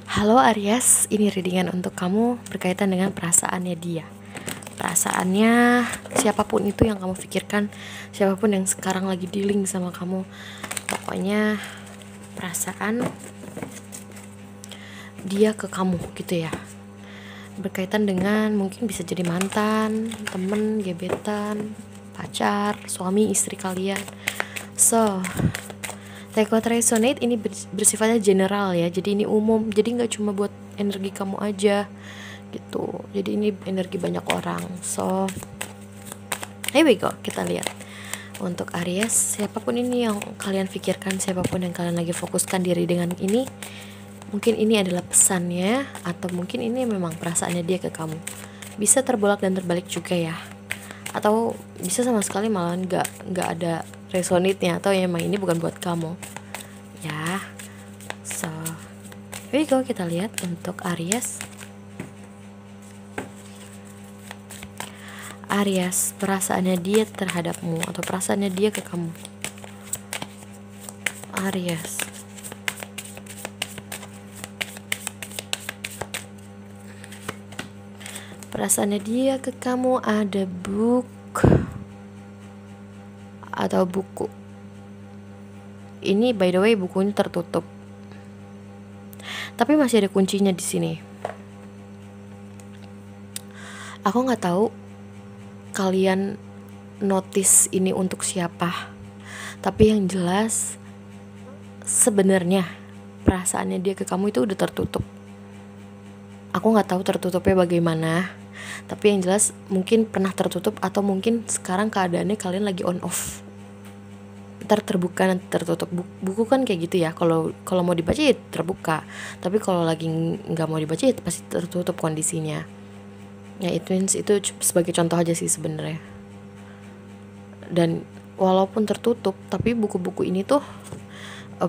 Halo Aries, ini readingan untuk kamu berkaitan dengan perasaannya dia. Perasaannya siapapun itu yang kamu pikirkan, siapapun yang sekarang lagi dealing sama kamu. Pokoknya perasaan dia ke kamu gitu ya. Berkaitan dengan mungkin bisa jadi mantan, temen, gebetan, pacar, suami, istri kalian. So, Take What Resonate ini bersifatnya general ya. Jadi ini umum. Jadi nggak cuma buat energi kamu aja gitu. Jadi ini energi banyak orang. So, here we go. Kita lihat. Untuk Aries, siapapun ini yang kalian pikirkan, siapapun yang kalian lagi fokuskan diri dengan ini, mungkin ini adalah pesannya, atau mungkin ini memang perasaannya dia ke kamu. Bisa terbolak dan terbalik juga ya. Atau bisa sama sekali malah nggak ada resonate-nya, atau emang ini bukan buat kamu ya. So here we go, kita lihat untuk Aries. Aries, perasaannya dia terhadapmu atau perasaannya dia ke kamu. Aries, perasaannya dia ke kamu ada book atau buku. Ini by the way bukunya tertutup, tapi masih ada kuncinya di sini. Aku nggak tahu kalian notice ini untuk siapa, tapi yang jelas sebenarnya perasaannya dia ke kamu itu udah tertutup. Aku nggak tahu tertutupnya bagaimana, tapi yang jelas mungkin pernah tertutup, atau mungkin sekarang keadaannya kalian lagi on off. Ntar terbuka nanti tertutup. Buku kan kayak gitu ya, kalau mau dibaca ya terbuka, tapi kalau lagi nggak mau dibaca ya pasti tertutup kondisinya. Ya it means itu sebagai contoh aja sih sebenarnya. Dan walaupun tertutup, tapi buku-buku ini tuh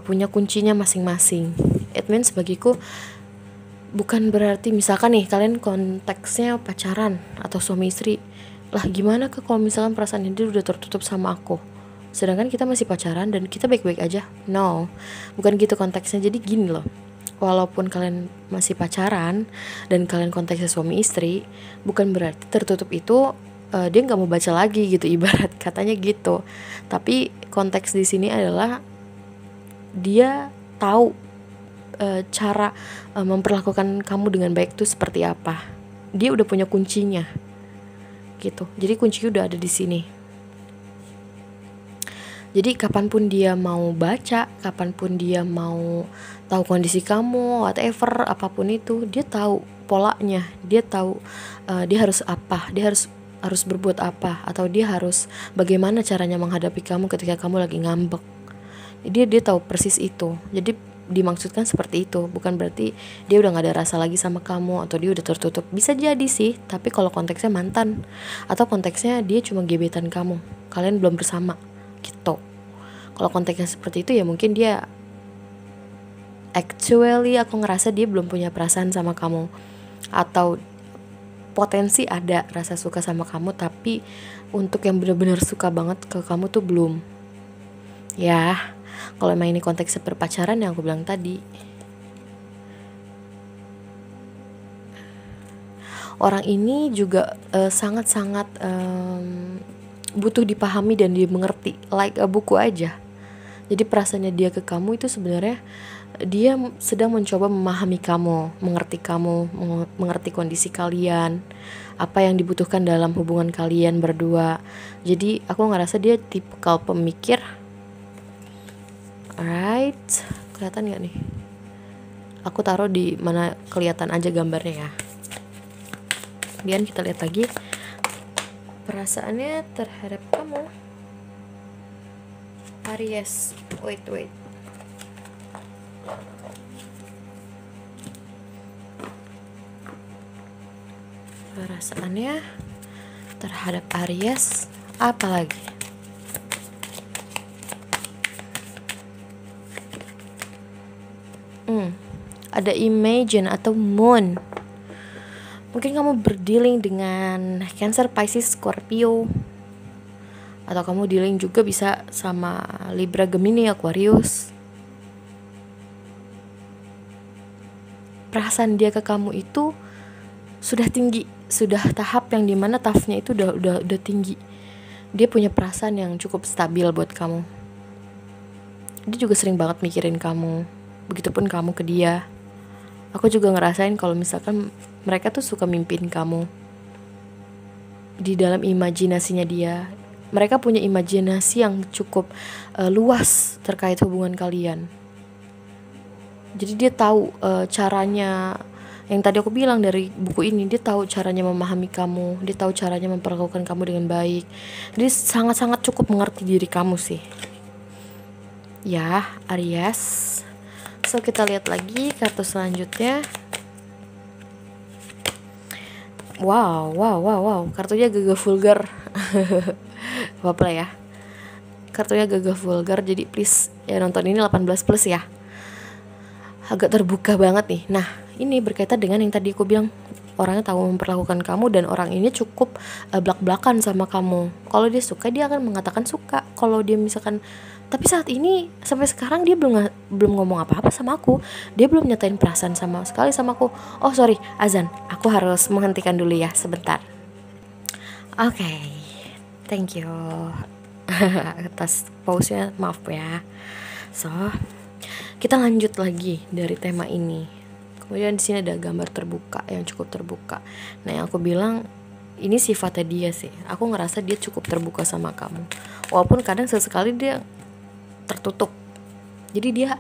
punya kuncinya masing-masing. It means bagiku bukan berarti misalkan nih kalian konteksnya pacaran atau suami istri, lah gimana kalau misalkan perasaan dia udah tertutup sama aku, sedangkan kita masih pacaran dan kita baik-baik aja. No, bukan gitu konteksnya. Jadi gini loh, walaupun kalian masih pacaran dan kalian konteksnya suami istri, bukan berarti tertutup itu dia nggak mau baca lagi gitu, ibarat katanya gitu. Tapi konteks di sini adalah dia tahu cara memperlakukan kamu dengan baik itu seperti apa. Dia udah punya kuncinya gitu. Jadi kuncinya udah ada di sini. Jadi kapanpun dia mau baca, kapanpun dia mau tahu kondisi kamu, whatever, apapun itu, dia tahu polanya, dia tahu dia harus apa, dia harus berbuat apa, atau dia harus bagaimana caranya menghadapi kamu ketika kamu lagi ngambek. Dia tahu persis itu. Jadi dimaksudkan seperti itu, bukan berarti dia udah gak ada rasa lagi sama kamu atau dia udah tertutup. Bisa jadi sih, tapi kalau konteksnya mantan atau konteksnya dia cuma gebetan kamu, kalian belum bersama gitu. Kalau konteksnya seperti itu ya mungkin dia actually aku ngerasa dia belum punya perasaan sama kamu, atau potensi ada rasa suka sama kamu, tapi untuk yang benar-benar suka banget ke kamu tuh belum ya. Kalau emang ini konteksnya berpacaran yang aku bilang tadi, orang ini juga sangat-sangat butuh dipahami dan dimengerti, like a buku aja. Jadi perasaannya dia ke kamu itu sebenarnya dia sedang mencoba memahami kamu, mengerti kondisi kalian, apa yang dibutuhkan dalam hubungan kalian berdua. Jadi aku ngerasa dia tipikal pemikir. Alright, kelihatan gak nih? Aku taruh di mana kelihatan aja gambarnya ya. Kemudian kita lihat lagi perasaannya terhadap kamu, Aries. Wait. Perasaannya terhadap Aries apa lagi? Ada Imagine atau Moon. Mungkin kamu berdealing dengan Cancer, Pisces, Scorpio, atau kamu dealing juga bisa sama Libra, Gemini, Aquarius. perasaan dia ke kamu itu sudah tinggi, sudah tahap yang dimana tahapnya itu udah tinggi. Dia punya perasaan yang cukup stabil buat kamu. Dia juga sering banget mikirin kamu, begitupun kamu ke dia. Aku juga ngerasain kalau misalkan mereka tuh suka mimpin kamu di dalam imajinasinya dia. Mereka punya imajinasi yang cukup luas terkait hubungan kalian. Jadi dia tahu caranya, yang tadi aku bilang dari buku ini, dia tahu caranya memahami kamu, dia tahu caranya memperlakukan kamu dengan baik. Dia sangat-sangat cukup mengerti diri kamu sih. Ya, Aries. So, kita lihat lagi kartu selanjutnya. Wow. Kartunya gagah vulgar. Apa ya? Kartunya gagah vulgar, jadi please ya nonton ini 18 plus ya. Agak terbuka banget nih. Nah, ini berkaitan dengan yang tadi aku bilang, orangnya tahu memperlakukan kamu dan orang ini cukup blak-blakan sama kamu. Kalau dia suka, dia akan mengatakan suka. Kalau dia misalkan, tapi saat ini sampai sekarang dia belum ngomong apa-apa sama aku. Dia belum nyatain perasaan sama sekali sama aku. Oh sorry, azan. Aku harus menghentikan dulu ya sebentar. Oke, thank you atas pause-nya, maaf ya. So, kita lanjut lagi dari tema ini. Kemudian di sini ada gambar terbuka yang cukup terbuka. Nah, yang aku bilang ini sifatnya dia sih. Aku ngerasa dia cukup terbuka sama kamu. Walaupun kadang sesekali dia tertutup. Jadi dia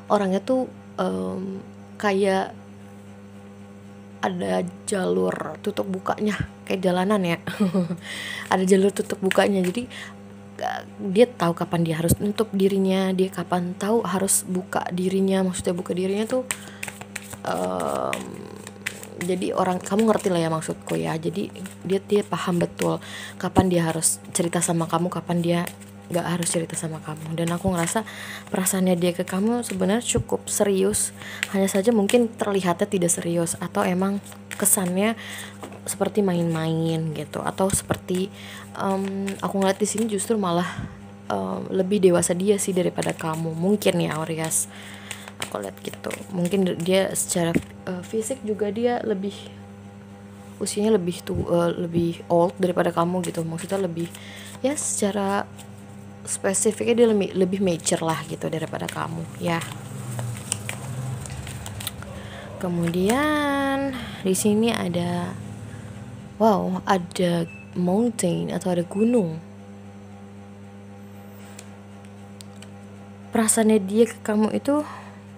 orangnya tuh kayak ada jalur tutup bukanya, kayak jalanan ya. Ada jalur tutup bukanya. Jadi dia tahu kapan dia harus nutup dirinya, dia kapan tahu harus buka dirinya. Maksudnya buka dirinya tuh jadi orang, kamu ngerti lah ya maksudku ya. Jadi dia paham betul kapan dia harus cerita sama kamu, kapan dia nggak harus cerita sama kamu. Dan aku ngerasa perasaannya dia ke kamu sebenarnya cukup serius. Hanya saja mungkin terlihatnya tidak serius, atau emang kesannya seperti main-main gitu, atau seperti aku ngeliat di sini justru malah lebih dewasa dia sih daripada kamu. Mungkin ya Aries, aku lihat gitu. Mungkin dia secara fisik juga dia lebih, usianya lebih old daripada kamu gitu. Maksudnya lebih, ya secara spesifiknya dia lebih mature lah gitu daripada kamu ya. Kemudian di sini ada ada mountain atau ada gunung. Perasaannya dia ke kamu itu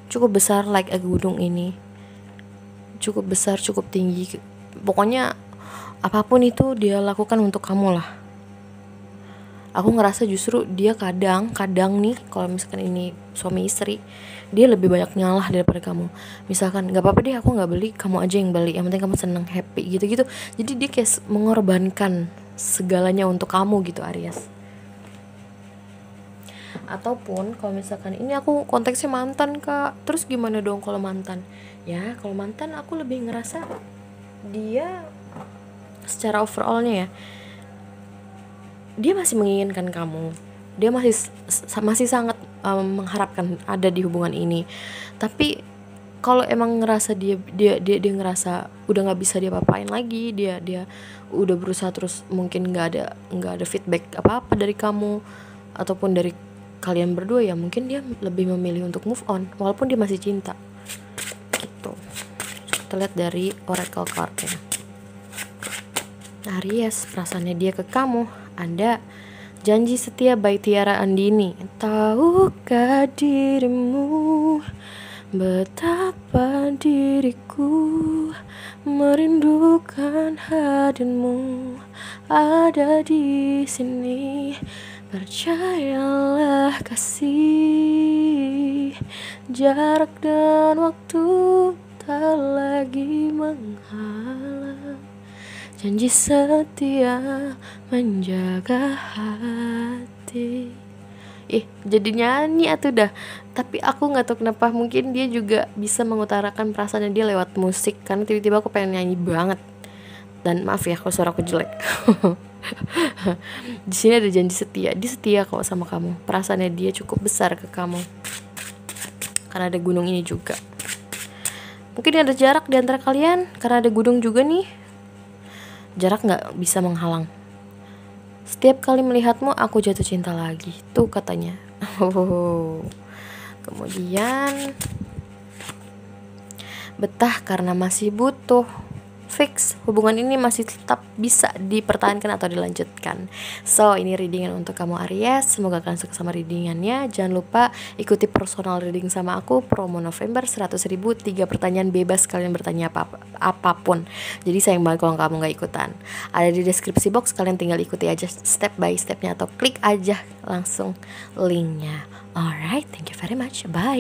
cukup besar, like a gunung ini. Cukup besar, cukup tinggi. Pokoknya apapun itu dia lakukan untuk kamu lah. Aku ngerasa justru dia kadang nih, kalau misalkan ini suami istri, dia lebih banyak nyalah daripada kamu. Misalkan nggak apa-apa deh, aku nggak beli, kamu aja yang beli, yang penting kamu seneng, happy gitu. Jadi dia kayak mengorbankan segalanya untuk kamu gitu Aries. Ataupun kalau misalkan ini aku konteksnya mantan Kak, terus gimana dong kalau mantan? Ya kalau mantan aku lebih ngerasa dia secara overallnya ya, dia masih menginginkan kamu, dia masih sangat mengharapkan ada di hubungan ini. Tapi kalau emang ngerasa dia ngerasa udah nggak bisa dia apain lagi, dia udah berusaha terus, mungkin nggak ada feedback apa dari kamu ataupun dari kalian berdua, ya mungkin dia lebih memilih untuk move on walaupun dia masih cinta gitu. Kita lihat dari oracle card-nya. Aries, perasaannya dia ke kamu ada janji setia by Tiara Andini. Tahukah dirimu betapa diriku merindukan hadirmu ada di sini. Percayalah kasih, jarak dan waktu tak lagi menghalang. Janji setia menjaga hati. Jadi nyanyi atuh dah. Tapi aku gak tahu kenapa, mungkin dia juga bisa mengutarakan perasaannya dia lewat musik. Karena tiba-tiba aku pengen nyanyi banget. Dan maaf ya kalau suara aku jelek. Di sini ada janji setia. Dia setia kok sama kamu. Perasaannya dia cukup besar ke kamu. Karena ada gunung ini juga. Mungkin ada jarak di antara kalian karena ada gunung juga nih. Jarak gak bisa menghalang. Setiap kali melihatmu aku jatuh cinta lagi. Tuh katanya. Kemudian betah karena masih butuh. Fix, hubungan ini masih tetap bisa dipertahankan atau dilanjutkan. So, ini readingan untuk kamu Aries. Semoga kalian suka sama readingannya. Jangan lupa ikuti personal reading sama aku. Promo November 100.000, 3 pertanyaan bebas kalian bertanya apapun. Jadi sayang banget kalau kamu gak ikutan. Ada di deskripsi box, kalian tinggal ikuti aja step by stepnya atau klik aja langsung linknya. Alright, thank you very much. Bye.